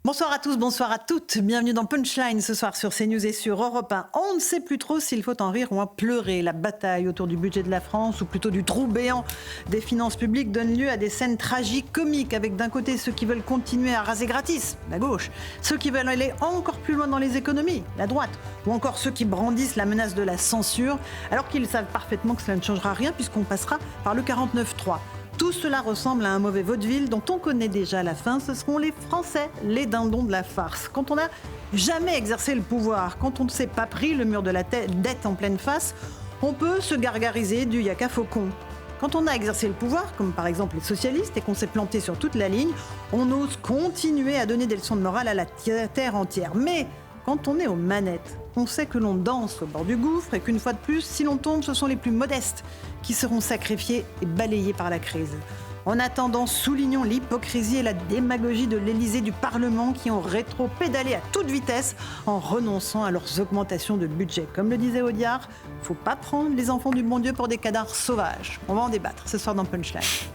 Bonsoir à tous, bonsoir à toutes. Bienvenue dans Punchline ce soir sur CNews et sur Europe 1. On ne sait plus trop s'il faut en rire ou en pleurer. La bataille autour du budget de la France, ou plutôt du trou béant des finances publiques, donne lieu à des scènes tragiques, comiques, avec d'un côté ceux qui veulent continuer à raser gratis, la gauche, ceux qui veulent aller encore plus loin dans les économies, la droite, ou encore ceux qui brandissent la menace de la censure, alors qu'ils savent parfaitement que cela ne changera rien puisqu'on passera par le 49.3. Tout cela ressemble à un mauvais vaudeville dont on connaît déjà la fin. Ce seront les Français, les dindons de la farce. Quand on n'a jamais exercé le pouvoir, quand on ne s'est pas pris le mur de la dette en pleine face, on peut se gargariser du yaka faucon. Quand on a exercé le pouvoir, comme par exemple les socialistes, et qu'on s'est planté sur toute la ligne, on ose continuer à donner des leçons de morale à la terre entière. Mais quand on est aux manettes, on sait que l'on danse au bord du gouffre et qu'une fois de plus, si l'on tombe, ce sont les plus modestes qui seront sacrifiés et balayés par la crise. En attendant, soulignons l'hypocrisie et la démagogie de l'Élysée, du Parlement, qui ont rétro-pédalé à toute vitesse en renonçant à leurs augmentations de budget. Comme le disait Audiard, il ne faut pas prendre les enfants du bon Dieu pour des cadavres sauvages. On va en débattre ce soir dans Punchline.